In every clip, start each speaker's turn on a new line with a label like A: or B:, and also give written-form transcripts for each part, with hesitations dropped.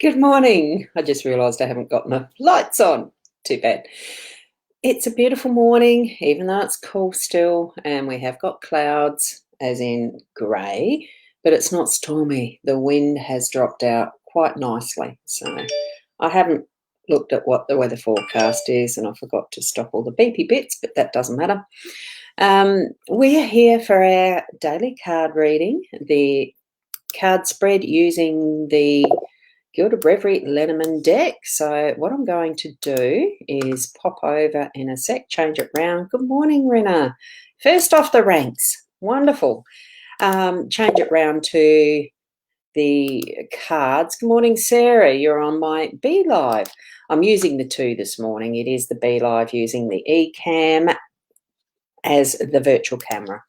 A: Good morning. I just realised I haven't got my lights on. Too bad. It's a beautiful morning, even though it's cool still, and we have got clouds, as in grey, but it's not stormy. The wind has dropped out quite nicely. So I haven't looked at what the weather forecast is, and I forgot to stop all the beepy bits, but that doesn't matter. We are here for our daily card reading, the card spread using the Gilded Breviary Lenormand deck. So what I'm going to do is pop over in a sec, change it round. Good morning, Rena. First off the ranks. Wonderful. Change it round to the cards. Good morning, Sarah. You're on my Be Live. I'm using the two this morning. It is the Be Live using the eCam as the virtual camera.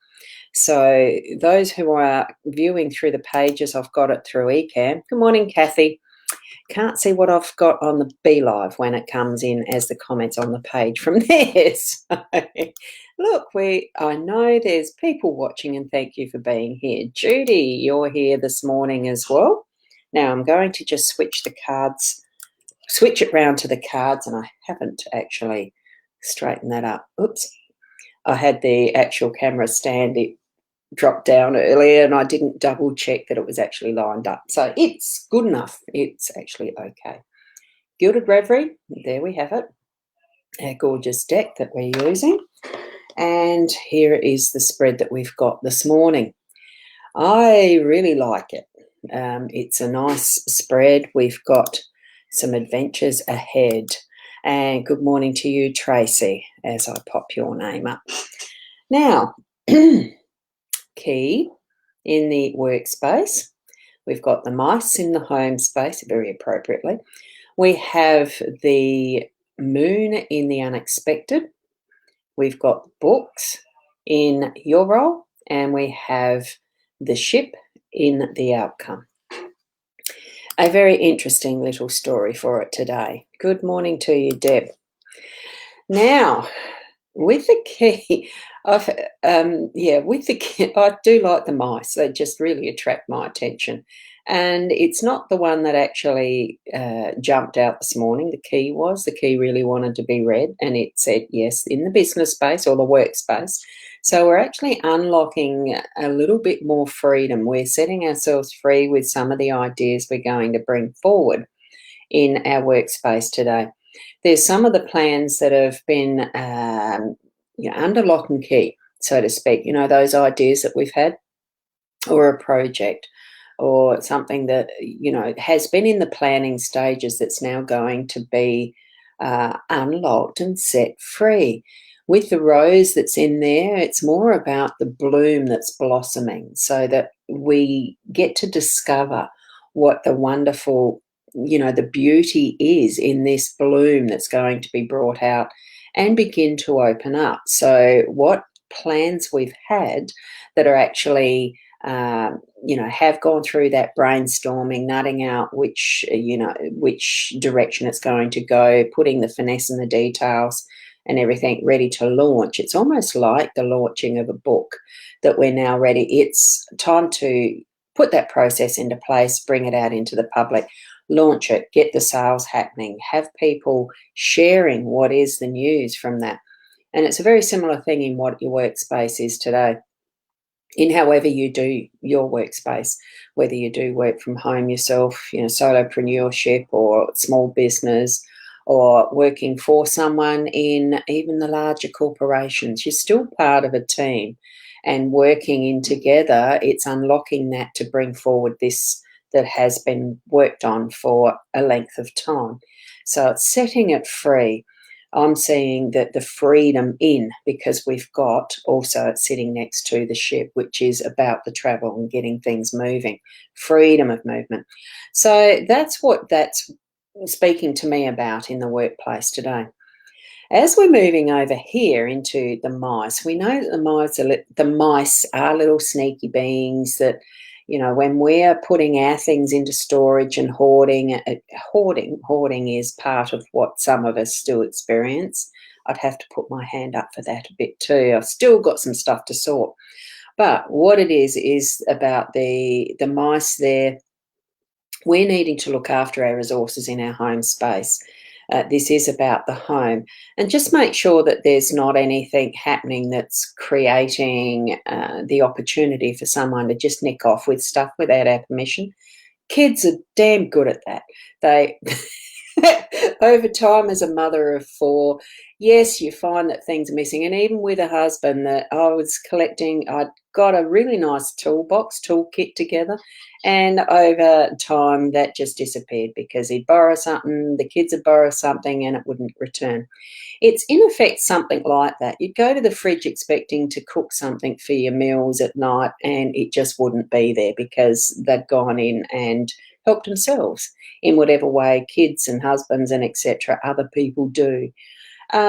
A: So those who are viewing through the pages, I've got it through eCam. Good morning, Kathy. Can't see what I've got on the Be Live when it comes in as the comments on the page from there. So, look, I know there's people watching, and thank you for being here. Judy, you're here this morning as well. Now I'm going to just switch it round to the cards, and I haven't actually straightened that up. Oops. I had the actual camera stand, it dropped down earlier, and I didn't double check that it was actually lined up. So it's good enough. It's actually okay. Gilded Breviary, there we have it. Our gorgeous deck that we're using. And here is the spread that we've got this morning. I really like it. It's a nice spread. We've got some adventures ahead. And good morning to you, Tracy, as I pop your name up. Now, key in the workspace. We've got the mice in the home space, very appropriately. We have the moon in the unexpected. We've got books in your role, and we have the ship in the outcome. A very interesting little story for it today. Good morning to you, Deb. Now, with the key, with the key, I do like the mice. They just really attract my attention. And it's not the one that actually jumped out this morning. The key really wanted to be read, and it said yes in the business space or the workspace. So we're actually unlocking a little bit more freedom. We're setting ourselves free with some of the ideas we're going to bring forward in our workspace today. There's some of the plans that have been under lock and key, so to speak, those ideas that we've had, or a project, or something that, has been in the planning stages that's now going to be unlocked and set free. With the rose that's in there, it's more about the bloom that's blossoming, so that we get to discover what the wonderful, the beauty is in this bloom that's going to be brought out and begin to open up. So what plans we've had that are actually have gone through that brainstorming, nutting out which direction it's going to go, putting the finesse and the details and everything ready to launch. It's almost like the launching of a book that we're now ready. It's time to put that process into place, bring it out into the public, launch it, get the sales happening, have people sharing what is the news from that. And it's a very similar thing in what your workspace is today. In however you do your workspace, whether you do work from home yourself, solopreneurship or small business, or working for someone in even the larger corporations, you're still part of a team, and working in together, it's unlocking that to bring forward this that has been worked on for a length of time. So it's setting it free. I'm seeing that the freedom in, because we've got also sitting next to the ship, which is about the travel and getting things moving, freedom of movement. So that's what that's speaking to me about in the workplace today. As we're moving over here into the mice, we know that the mice are little sneaky beings that, when we're putting our things into storage and hoarding is part of what some of us still experience. I'd have to put my hand up for that a bit too. I've still got some stuff to sort. But what it is about the mice there We're needing to look after our resources in our home space. This is about the home. And just make sure that there's not anything happening that's creating the opportunity for someone to just nick off with stuff without our permission. Kids are damn good at that. They over time, as a mother of four, yes, you find that things are missing. And even with a husband that I was collecting, I'd got a really nice toolkit together. And over time, that just disappeared because he'd borrow something, the kids would borrow something, and it wouldn't return. It's in effect something like that. You'd go to the fridge expecting to cook something for your meals at night, and it just wouldn't be there because they'd gone in and helped themselves in whatever way kids and husbands and etc. other people do.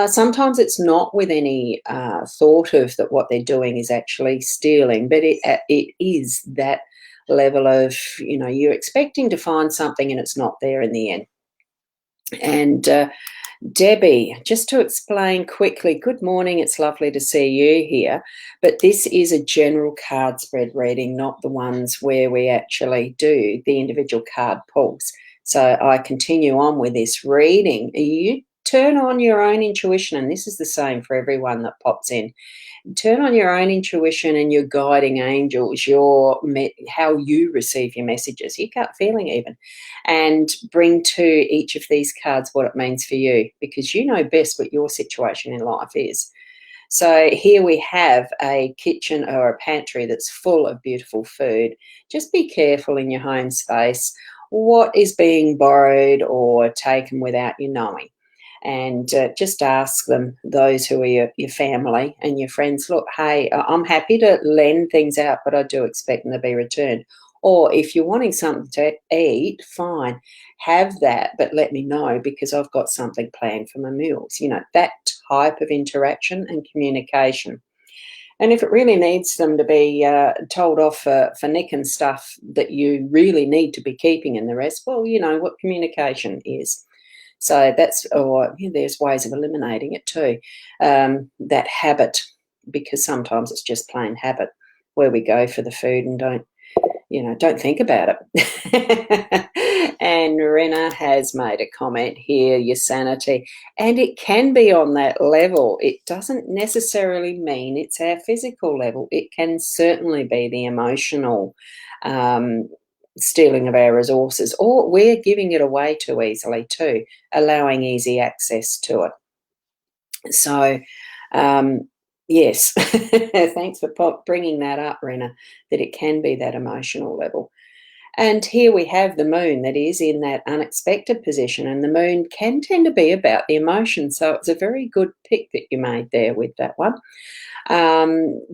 A: Sometimes it's not with any thought of that what they're doing is actually stealing, but it is that level of, you're expecting to find something and it's not there in the end. And Debbie, just to explain quickly, good morning, it's lovely to see you here. But this is a general card spread reading, not the ones where we actually do the individual card pulls. So I continue on with this reading. You turn on your own intuition, and this is the same for everyone that pops in. Turn on your own intuition and your guiding angels, how you receive your messages, your gut feeling even, and bring to each of these cards what it means for you, because you know best what your situation in life is. So here we have a kitchen or a pantry that's full of beautiful food. Just be careful in your home space what is being borrowed or taken without you knowing. And just ask them, those who are your family and your friends, look, hey, I'm happy to lend things out, but I do expect them to be returned. Or if you're wanting something to eat, fine, have that, but let me know because I've got something planned for my meals. That type of interaction and communication. And if it really needs them to be told off for nicking stuff that you really need to be keeping in the rest, well, you know what communication is. So there's ways of eliminating it too. That habit, because sometimes it's just plain habit where we go for the food and don't think about it. And Rena has made a comment here, your sanity. And it can be on that level. It doesn't necessarily mean it's our physical level. It can certainly be the emotional stealing of our resources, or we're giving it away too easily too, allowing easy access to it. So, yes, thanks for bringing that up, Rena, that it can be that emotional level. And here we have the moon that is in that unexpected position, and the moon can tend to be about the emotion. So it's a very good pick that you made there with that one.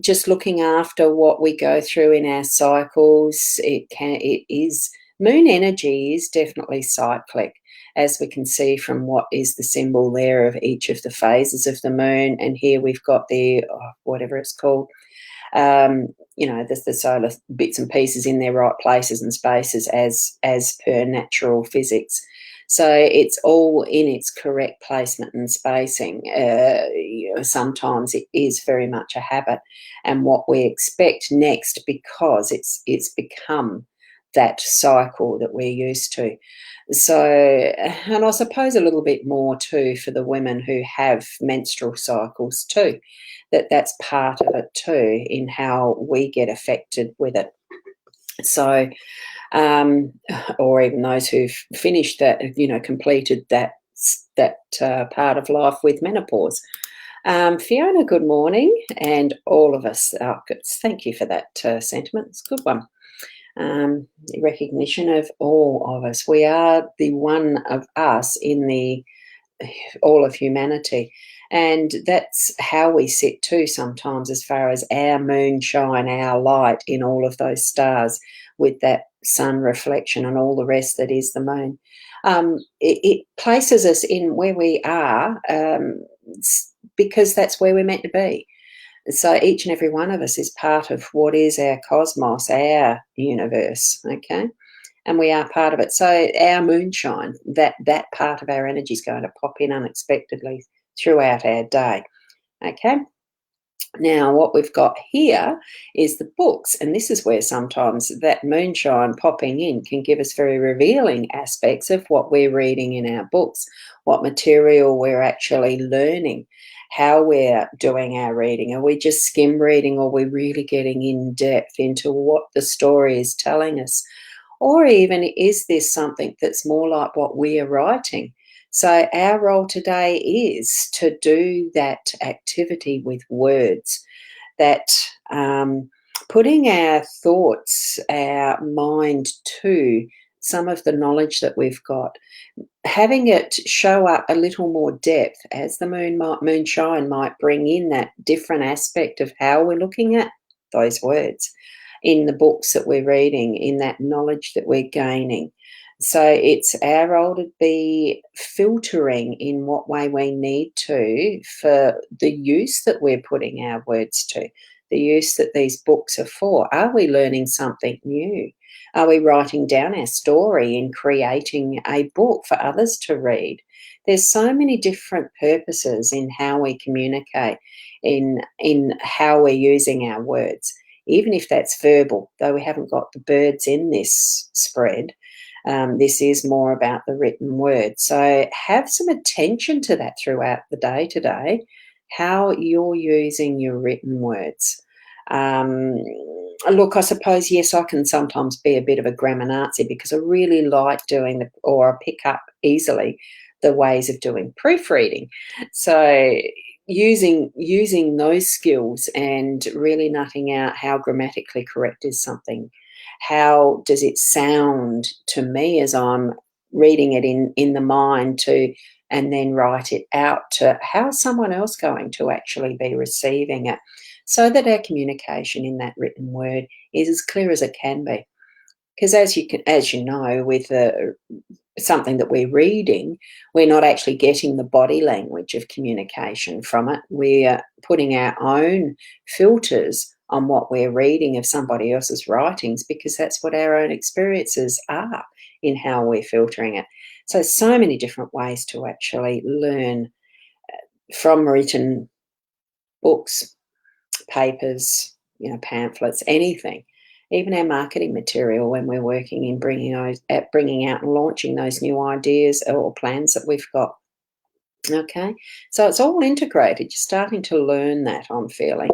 A: Just looking after what we go through in our cycles, moon energy is definitely cyclic, as we can see from what is the symbol there of each of the phases of the moon. And here we've got whatever it's called, the solar bits and pieces in their right places and spaces as per natural physics. So it's all in its correct placement and spacing. Sometimes it is very much a habit, and what we expect next, because it's become that cycle that we're used to. So, and I suppose a little bit more too for the women who have menstrual cycles too, that's part of it too in how we get affected with it. So, or even those who've finished that, completed that part of life with menopause. Fiona, good morning, and all of us. Thank you for that sentiment. It's a good one. Recognition of all of us. We are the one of us in all of humanity. And that's how we sit too sometimes, as far as our moonshine, our light in all of those stars with that sun reflection and all the rest that is the moon. It places us in where we are because that's where we're meant to be. So each and every one of us is part of what is our cosmos, our universe, okay? And we are part of it. So our moonshine, that part of our energy is going to pop in unexpectedly throughout our day, okay? Now, what we've got here is the books, and this is where sometimes that moonshine popping in can give us very revealing aspects of what we're reading in our books, what material we're actually learning, how we're doing our reading. Are we just skim reading, or are we really getting in depth into what the story is telling us? Or even, is this something that's more like what we are writing? So, our role today is to do that activity with words, that putting our thoughts, our mind to some of the knowledge that we've got, having it show up a little more depth as the moonshine might bring in that different aspect of how we're looking at those words in the books that we're reading, in that knowledge that we're gaining. So it's our role to be filtering in what way we need to for the use that we're putting our words to, the use that these books are for. Are we learning something new? Are we writing down our story and creating a book for others to read? There's so many different purposes in how we communicate, in how we're using our words, even if that's verbal, though we haven't got the birds in this spread. This is more about the written word. So have some attention to that throughout the day today, how you're using your written words. Um, Look, I suppose, yes, I can sometimes be a bit of a grammar Nazi because I really like doing or I pick up easily the ways of doing proofreading. So using those skills and really nutting out how grammatically correct is something. How does it sound to me as I'm reading it in the mind, to and then write it out to how's someone else going to actually be receiving it, so that our communication in that written word is as clear as it can be. Because as you know, with something that we're reading, we're not actually getting the body language of communication from it. We're putting our own filters on what we're reading of somebody else's writings, because that's what our own experiences are in how we're filtering it. So many different ways to actually learn from written books, papers, pamphlets, anything, even our marketing material when we're working in bringing out and launching those new ideas or plans that we've got. Okay, so it's all integrated. You're starting to learn that, I'm feeling.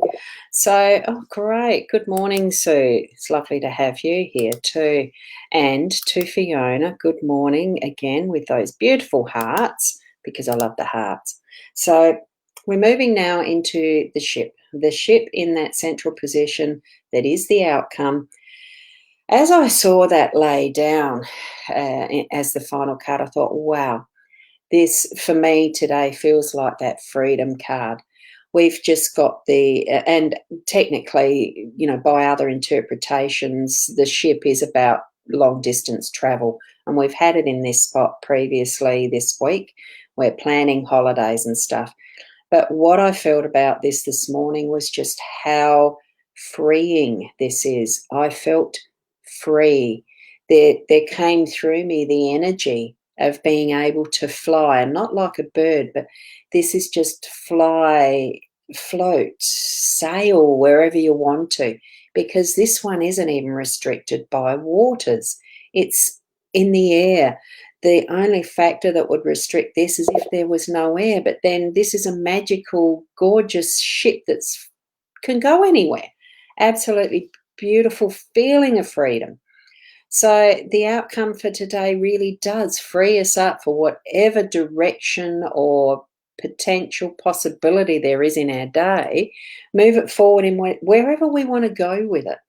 A: So, oh, great. Good morning, Sue. It's lovely to have you here too. And to Fiona, good morning again with those beautiful hearts, because I love the hearts. So, we're moving now into the ship in that central position that is the outcome. As I saw that lay down as the final card, I thought, wow, this for me today feels like that freedom card. We've just got and technically, by other interpretations, the ship is about long distance travel. And we've had it in this spot previously this week. We're planning holidays and stuff. But what I felt about this morning was just how freeing this is. I felt free. There came through me the energy of being able to fly, and not like a bird, but this is just fly, float, sail wherever you want to, because this one isn't even restricted by waters. It's in the air. The only factor that would restrict this is if there was no air, but then this is a magical, gorgeous ship that's can go anywhere. Absolutely beautiful feeling of freedom. So the outcome for today really does free us up for whatever direction or potential possibility there is in our day. Move it forward in wherever we want to go with it.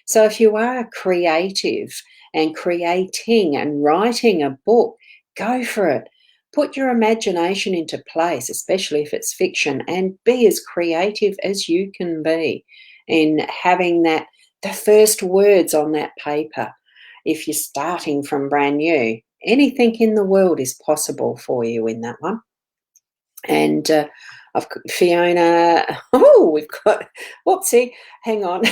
A: So if you are creative and creating and writing a book, go for it. Put your imagination into place, especially if it's fiction, and be as creative as you can be in having the first words on that paper. If you're starting from brand new, anything in the world is possible for you in that one. And I've got Fiona. Oh, we've got, whoopsie, hang on.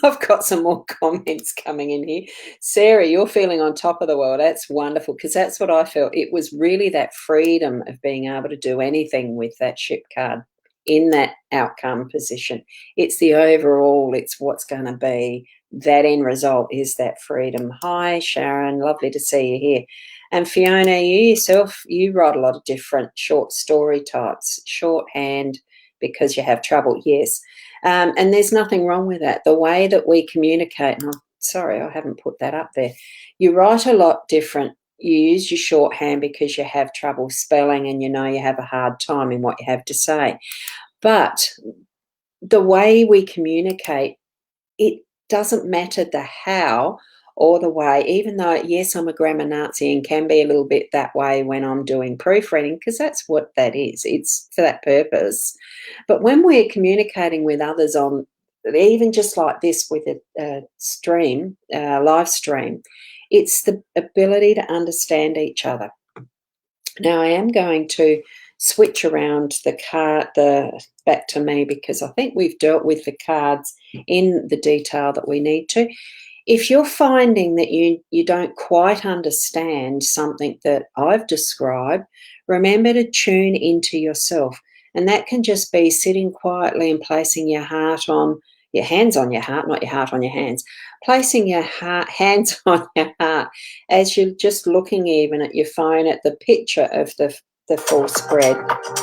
A: I've got some more comments coming in here. Sarah, you're feeling on top of the world. That's wonderful, because that's what I felt. It was really that freedom of being able to do anything with that ship card in that outcome position. It's the overall, it's what's going to be. That end result is that freedom. Hi, Sharon. Lovely to see you here. And Fiona, you yourself, you write a lot of different short story types, shorthand, because you have trouble. Yes. And there's nothing wrong with that. The way that we communicate, and I'm sorry, I haven't put that up there. You write a lot different. You use your shorthand because you have trouble spelling and you know you have a hard time in what you have to say. But the way we communicate, it doesn't matter the how or the way, even though, yes, I'm a grammar Nazi and can be a little bit that way when I'm doing proofreading, because that's what that is. It's for that purpose. But when we're communicating with others on, even just like this with a stream, live stream, it's the ability to understand each other. Now I am going to switch around the card back to me, because I think we've dealt with the cards in the detail that we need to. If you're finding that you don't quite understand something that I've described, remember to tune into yourself. And that can just be sitting quietly and placing your hands on your heart, not your heart on your hands, placing your hands on your heart as you're just looking even at your phone at the picture of the full spread.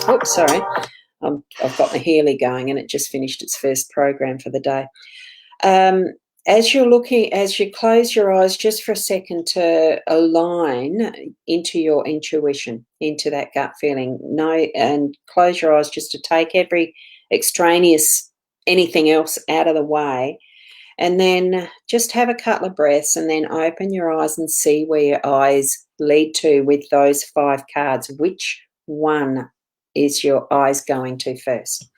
A: Oops, sorry. I've got my Healy going and it just finished its first program for the day. As you close your eyes just for a second to align into your intuition, into that gut feeling, and close your eyes just to take every extraneous anything else out of the way, and then just have a couple of breaths and then open your eyes and see where your eyes lead to with those 5 cards. Which one is your eyes going to first?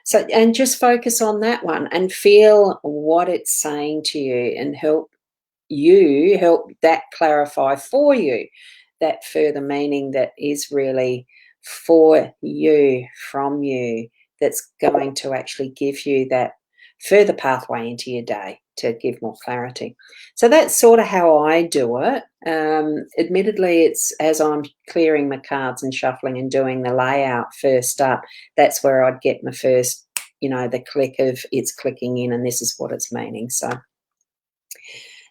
A: So, and just focus on that one and feel what it's saying to you, and help that clarify for you that further meaning that is really for you, from you, that's going to actually give you that further pathway into your day to give more clarity. So that's sort of how I do it. Admittedly, it's as I'm clearing my cards and shuffling and doing the layout first up, that's where I'd get my first, the click of it's clicking in and this is what it's meaning. So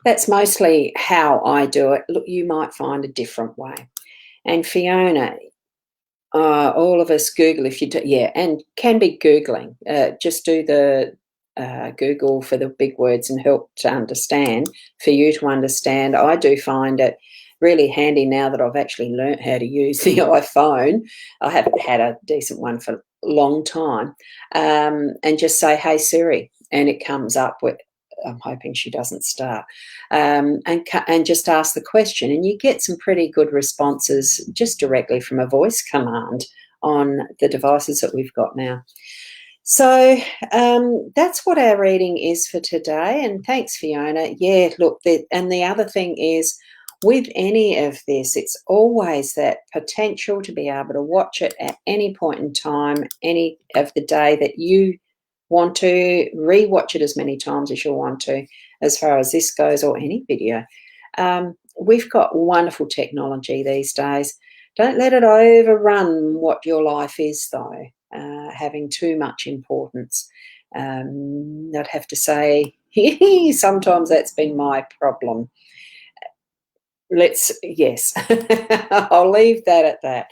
A: that's mostly how I do it. Look, you might find a different way. And Fiona, all of us Google if you do, and can be Googling. Just do the Google for the big words and help to understand, for you to understand. I do find it really handy now that I've actually learnt how to use the iPhone. I haven't had a decent one for a long time. And just say, hey, Siri, and it comes up with, I'm hoping she doesn't start, and just ask the question, and you get some pretty good responses just directly from a voice command on the devices that we've got now. So that's what our reading is for today, and thanks, Fiona. Yeah, look, and the other thing is, with any of this, it's always that potential to be able to watch it at any point in time, any of the day that you want to, rewatch it as many times as you want to, as far as this goes, or any video. We've got wonderful technology these days. Don't let it overrun what your life is, though, having too much importance. I'd have to say, sometimes that's been my problem. Yes, I'll leave that at that.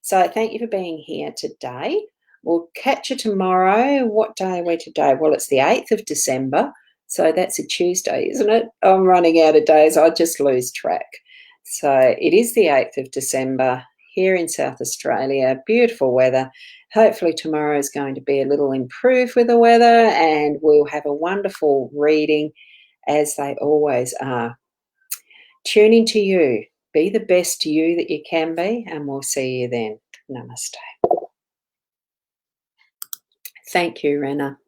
A: So thank you for being here today. We'll catch you tomorrow. What day are we today? Well, it's the 8th of December, so that's a Tuesday, isn't it? I'm running out of days. I just lose track. So it is the 8th of December here in South Australia. Beautiful weather. Hopefully tomorrow is going to be a little improved with the weather, and we'll have a wonderful reading, as they always are. Tune into you. Be the best you that you can be, and we'll see you then. Namaste. Thank you, Rena.